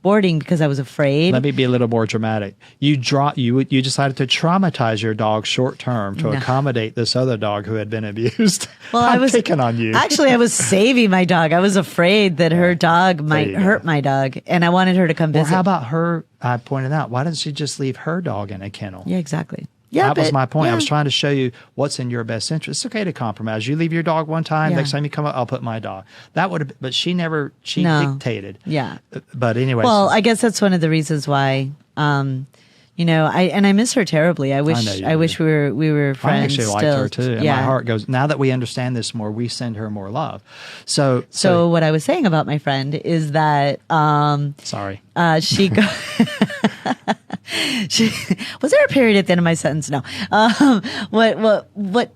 boarding because I was afraid. Let me be a little more dramatic. You decided to traumatize your dog short term to accommodate this other dog who had been abused. Well, I was picking on you. Actually, I was saving my dog. I was afraid that her dog might hurt my dog, and I wanted her to come visit. Or how about her? I pointed out, why doesn't she just leave her dog in a kennel? Yeah, exactly. Yeah, that was my point. I was trying to show you what's in your best interest. It's okay to compromise. You leave your dog one time. Next time you come up, I'll put my dog. That would have, but she dictated. Yeah. But anyway. Well, I guess that's one of the reasons why You know, I miss her terribly. I wish we were friends. I actually liked her too. And my heart goes, now that we understand this more, we send her more love. So what I was saying about my friend is that sorry. She was there a period at the end of my sentence? No. What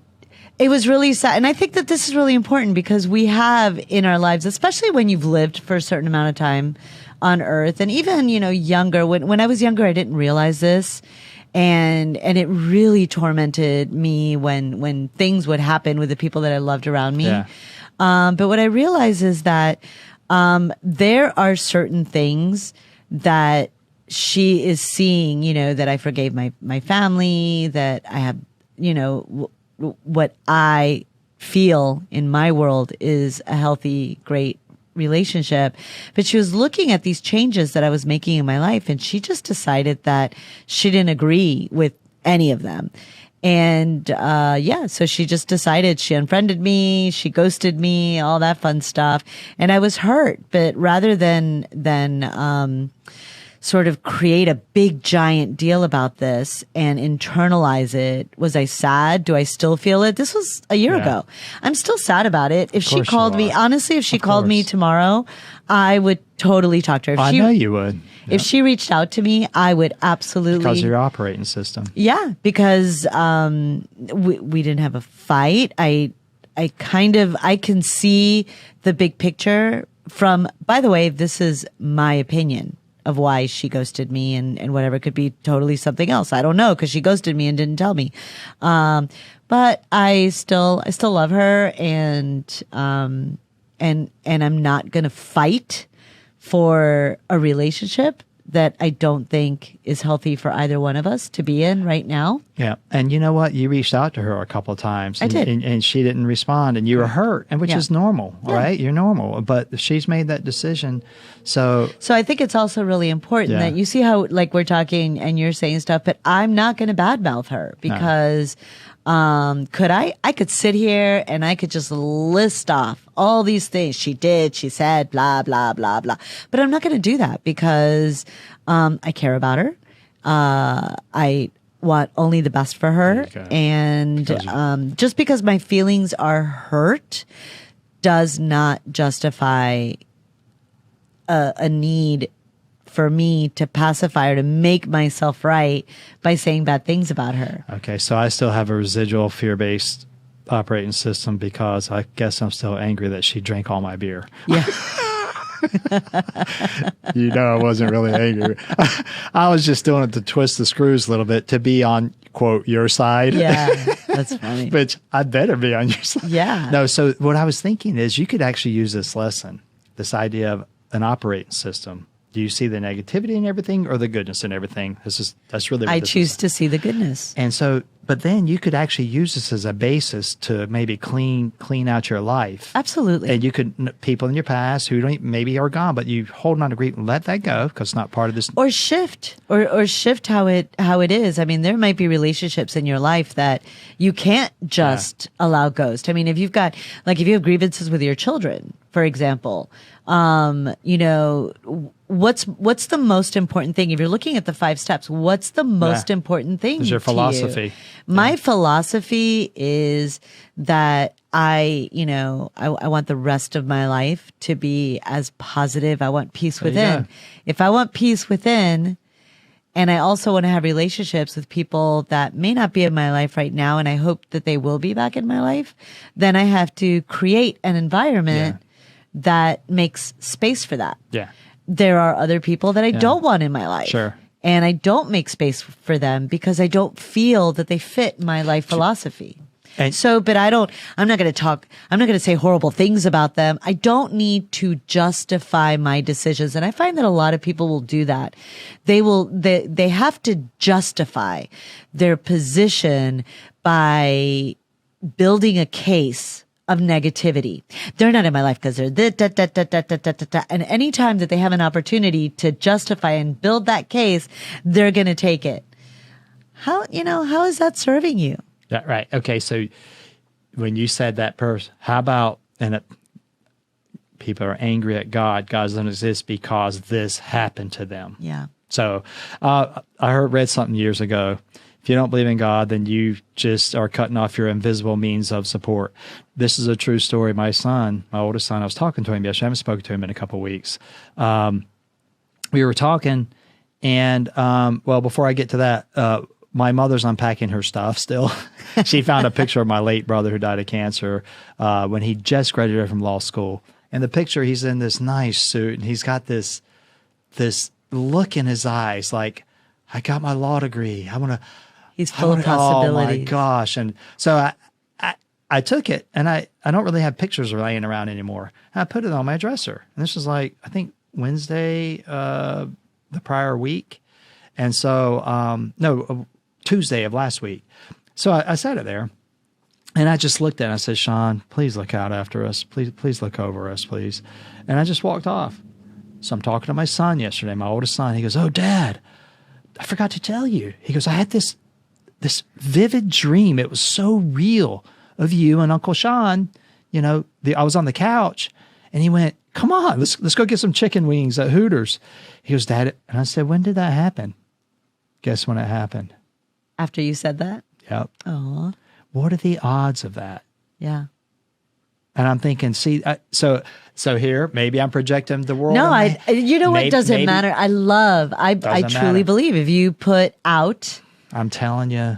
it was really sad. And I think that this is really important because we have in our lives, especially when you've lived for a certain amount of time on earth, and even, you know, younger, when I was younger, I didn't realize this. And it really tormented me when things would happen with the people that I loved around me. Yeah. But what I realize is that, there are certain things that she is seeing, you know, that I forgave my family, that I have, you know, what I feel in my world is a healthy, great relationship. But she was looking at these changes that I was making in my life, and she just decided that she didn't agree with any of them. And so she just decided, she unfriended me, she ghosted me, all that fun stuff. And I was hurt, but rather than sort of create a big giant deal about this and internalize it, was I sad? Do I still feel it? This was a year ago. I'm still sad about it. If she called me, honestly, if she called me tomorrow, I would totally talk to her. I know you would. If she reached out to me, I would absolutely. Because of your operating system. Yeah, because we didn't have a fight. I can see the big picture from, by the way, this is my opinion of why she ghosted me, and whatever, could be totally something else. I don't know, because she ghosted me and didn't tell me. But I still love her, and I'm not going to fight for a relationship that I don't think is healthy for either one of us to be in right now. Yeah. And you know what? You reached out to her a couple of times. I did. And she didn't respond, and you were hurt, and which is normal, right? You're normal. But she's made that decision. So I think it's also really important that you see how, like, we're talking and you're saying stuff, but I'm not going to badmouth her because could I could sit here and I could just list off all these things she did, she said, blah, blah, blah, blah. But I'm not going to do that because I care about her. I want only the best for her. And just because my feelings are hurt does not justify a need for me to pacify her, to make myself right by saying bad things about her. Okay, so I still have a residual fear-based operating system because I guess I'm still angry that she drank all my beer. Yeah. You know, I wasn't really angry. I was just doing it to twist the screws a little bit to be on, quote, your side. Yeah, that's funny. Which I'd better be on your side. Yeah. No, so what I was thinking is you could actually use this lesson, this idea of an operating system. Do you see the negativity in everything or the goodness in everything? That's really what I this choose is. to see the goodness. And so, but then you could actually use this as a basis to maybe clean out your life. Absolutely. And you could, people in your past who maybe are gone, but you hold on to grief and let that go because it's not part of this. Or shift, or shift how it is. I mean, there might be relationships in your life that you can't just allow ghost. I mean, if you have grievances with your children, for example, you know, what's the most important thing? If you're looking at the 5 steps, what's the most important thing? Is your philosophy. My philosophy is that I want the rest of my life to be as positive. I want peace within. If I want peace within, and I also want to have relationships with people that may not be in my life right now, and I hope that they will be back in my life, then I have to create an environment that makes space for that. Yeah. There are other people that I don't want in my life. Sure. And I don't make space for them because I don't feel that they fit my life philosophy. And but I'm not going to say horrible things about them. I don't need to justify my decisions. And I find that a lot of people will do that. They have to justify their position by building a case of negativity. They're not in my life because they're and anytime that they have an opportunity to justify and build that case, they're going to take it. How is that serving you? Right. Okay. So when you said that person, how about, people are angry at God. God doesn't exist because this happened to them. Yeah. So read something years ago. If you don't believe in God, then you just are cutting off your invisible means of support. This is a true story. My son, my oldest son, I was talking to him yesterday. I haven't spoken to him in a couple of weeks. We were talking, and before I get to that, my mother's unpacking her stuff still. She found a picture of my late brother who died of cancer when he just graduated from law school. In the picture, he's in this nice suit, and he's got this look in his eyes like, I got my law degree. He's full of possibilities. Oh my gosh. And so I took it, and I don't really have pictures laying around anymore. And I put it on my dresser. And this was like, I think Wednesday, the prior week. And so, Tuesday of last week. So I sat it there, and I just looked at it, and I said, Sean, please look out after us. Please look over us, please. And I just walked off. So I'm talking to my son yesterday, my oldest son. He goes, oh, Dad, I forgot to tell you. He goes, I had this vivid dream. It was so real of you and Uncle Sean. I was on the couch, and he went, come on, let's go get some chicken wings at Hooters. He goes, Dad, and I said, when did that happen? Guess when it happened? After you said that? Yep. Oh. What are the odds of that? Yeah. And I'm thinking, so here, maybe I'm projecting the world. No, what doesn't matter. I truly believe if you put out. I'm telling you,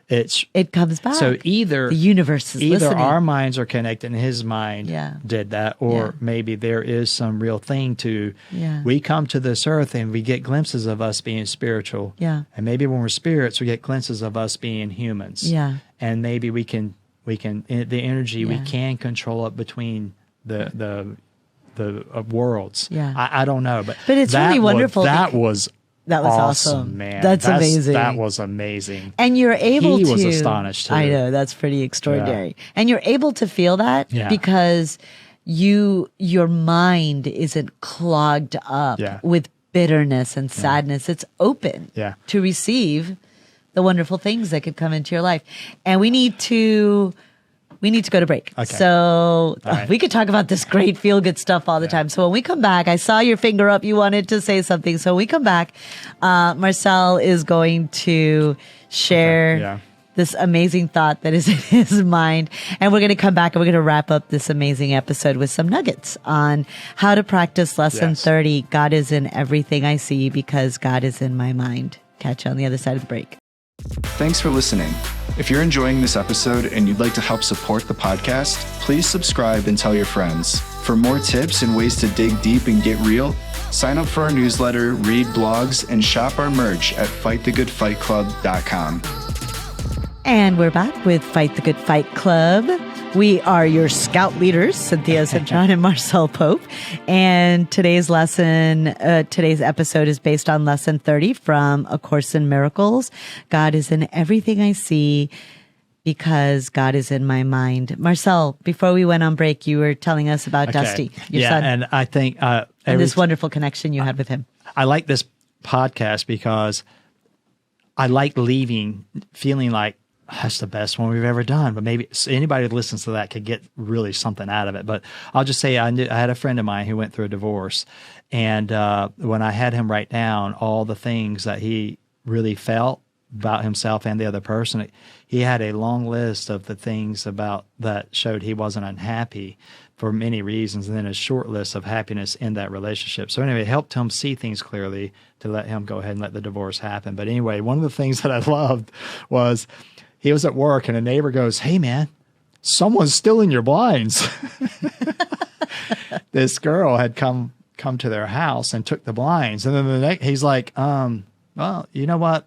it comes back. So either the universe is listening. Our minds are connected, and his mind did that, or maybe there is some real thing to. Yeah. We come to this earth and we get glimpses of us being spiritual. Yeah. And maybe when we're spirits, we get glimpses of us being humans. Yeah. And maybe we can the energy we can control it between the worlds. Yeah. I don't know, but it's really wonderful. That was awesome, man. That's amazing. That was amazing. And you're able to. He was astonished too. I know, that's pretty extraordinary. Yeah. And you're able to feel that because your mind isn't clogged up with bitterness and sadness. It's open to receive the wonderful things that could come into your life. And we need to go to break. Okay. So we could talk about this great feel-good stuff all the time. So when we come back, I saw your finger up. You wanted to say something. So when we come back, Marcel is going to share this amazing thought that is in his mind. And we're going to come back and we're going to wrap up this amazing episode with some nuggets on how to practice lesson 30. God is in everything I see because God is in my mind. Catch you on the other side of the break. Thanks for listening. If you're enjoying this episode and you'd like to help support the podcast, please subscribe and tell your friends. For more tips and ways to dig deep and get real, sign up for our newsletter, read blogs, and shop our merch at fightthegoodfightclub.com. And we're back with Fight the Good Fight Club. We are your scout leaders, Cynthia and Marcel Pope. And today's episode is based on lesson 30 from A Course in Miracles. God is in everything I see because God is in my mind. Marcel, before we went on break, you were telling us about Dusty, your son. And I think and this wonderful connection you had with him. I like this podcast because I like leaving feeling like that's the best one we've ever done. But maybe anybody who listens to that could get really something out of it. But I'll just say I had a friend of mine who went through a divorce. And when I had him write down all the things that he really felt about himself and the other person, he had a long list of the things about that showed he wasn't unhappy for many reasons, and then a short list of happiness in that relationship. So anyway, it helped him see things clearly to let him go ahead and let the divorce happen. But anyway, one of the things that I loved was he was at work and a neighbor goes, "Hey man, someone's stealing your blinds." This girl had come to their house and took the blinds. And then he's like, well, you know what?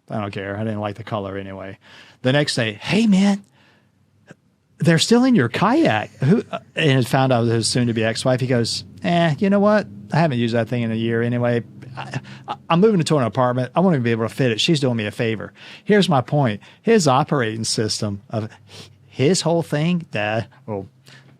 I don't care. I didn't like the color anyway. The next day, "Hey man, they're stealing your kayak." And found out his soon-to-be ex-wife. He goes, "You know what? I haven't used that thing in a year anyway. I'm moving into an apartment. I want to be able to fit it. She's doing me a favor." Here's my point. His operating system of his whole thing, Dad, well,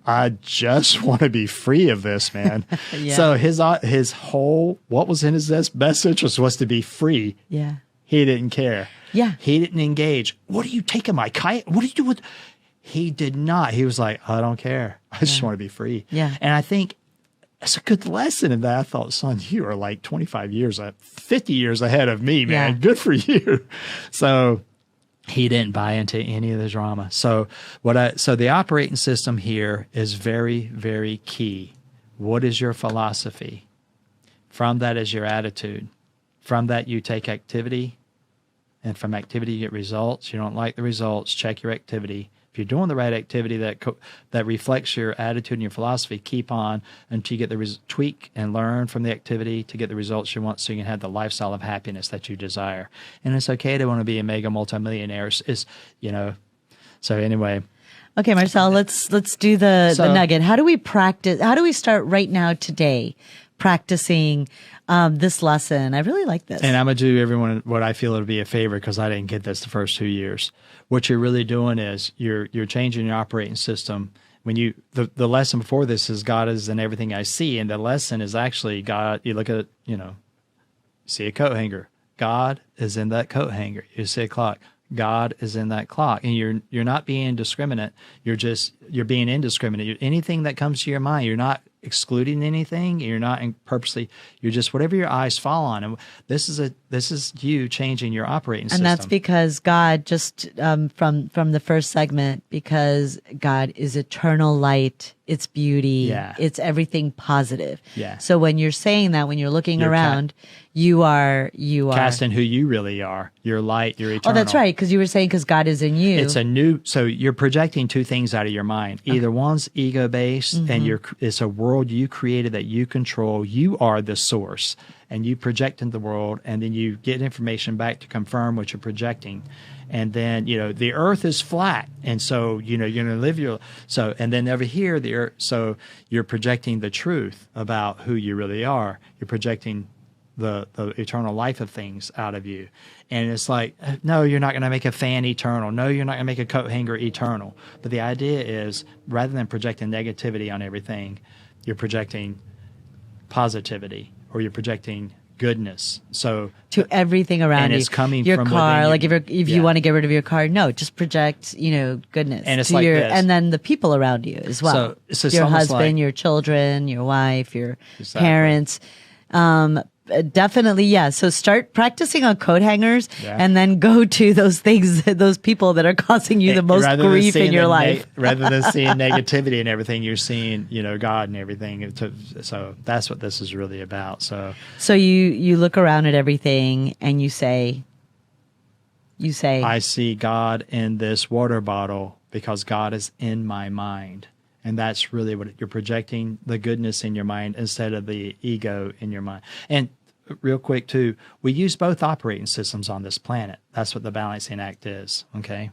I just want to be free of this, man. So his whole, what was in his best interest was to be free. Yeah. He didn't care. Yeah. He didn't engage. "What are you taking my kayak? What do you do with?" He did not. He was like, "I don't care. I just want to be free." Yeah. And I think That's a good lesson. And I thought, son, you are like 25 years, 50 years ahead of me, man. Yeah. Good for you. So he didn't buy into any of the drama. So so the operating system here is very, very key. What is your philosophy? From that is your attitude. From that, you take activity. And from activity, you get results. You don't like the results, check your activity. If you're doing the right activity that reflects your attitude and your philosophy, keep on until you get the tweak and learn from the activity to get the results you want so you can have the lifestyle of happiness that you desire. And it's okay to want to be a mega multimillionaire. So anyway. Okay, Marcel, let's do the nugget. How do we practice? How do we start right now today practicing this lesson? I really like this. And I'm going to do everyone what I feel would be a favor because I didn't get this the first 2 years. What you're really doing is you're changing your operating system. When the lesson before this is God is in everything I see, and the lesson is actually God. You look at see a coat hanger. God is in that coat hanger. You see a clock. God is in that clock, and you're not being indiscriminate. You're being indiscriminate. Anything that comes to your mind, you're not excluding anything. You're not purposely. You're just whatever your eyes fall on, and this is you changing your operating system. And that's because God, just from the first segment, because God is eternal light. It's beauty. Yeah. It's everything positive. Yeah. So when you're saying that, when you're looking around, you are casting who you really are. Your light, your eternal. Oh, that's right. Because you were saying because God is in you. So you're projecting two things out of your mind. Either one's ego based, and it's a world you created that you control. You are the source, and you project into the world, and then you get information back to confirm what you're projecting. And then, the earth is flat. And so, you're going to live and then over here, the earth, so you're projecting the truth about who you really are. You're projecting the eternal life of things out of you. And it's like, no, you're not going to make a fan eternal. No, you're not going to make a coat hanger eternal. But the idea is, rather than projecting negativity on everything, you're projecting positivity, or you're projecting goodness. So to everything around and you. It's coming your from car. within you. Like if you want to get rid of your car, no, just project, goodness. And it's to like this. And then the people around you as well. So it's your almost husband, like, your children, your wife, your Exactly. parents. Definitely, yeah. So start practicing on coat hangers, and then go to those things, those people that are causing you the most grief in your life. Rather than seeing negativity and everything, you're seeing, God and everything. So that's what this is really about. So you look around at everything and you say, I see God in this water bottle because God is in my mind. And that's really what you're projecting, the goodness in your mind instead of the ego in your mind. And real quick, too, we use both operating systems on this planet. That's what the balancing act is, okay?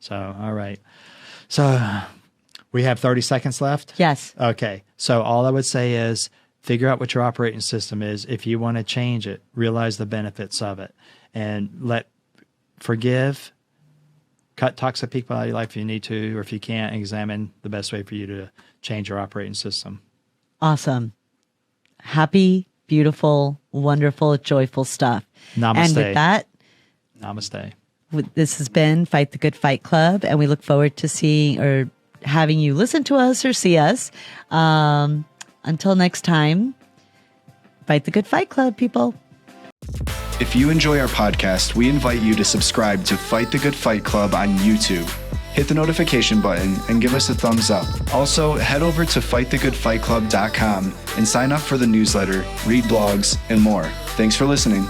So, all right. So we have 30 seconds left? Yes. Okay. So all I would say is figure out what your operating system is. If you want to change it, realize the benefits of it. And forgive. Cut toxic people out of your life if you need to, or if you can't, examine the best way for you to change your operating system. Awesome. Happy, beautiful, wonderful, joyful stuff. Namaste. And with that, namaste. This has been Fight the Good Fight Club, and we look forward to seeing or having you listen to us or see us. Until next time, fight the good fight club, people. If you enjoy our podcast, we invite you to subscribe to Fight the Good Fight Club on YouTube. Hit the notification button and give us a thumbs up. Also, head over to fightthegoodfightclub.com and sign up for the newsletter, read blogs, and more. Thanks for listening.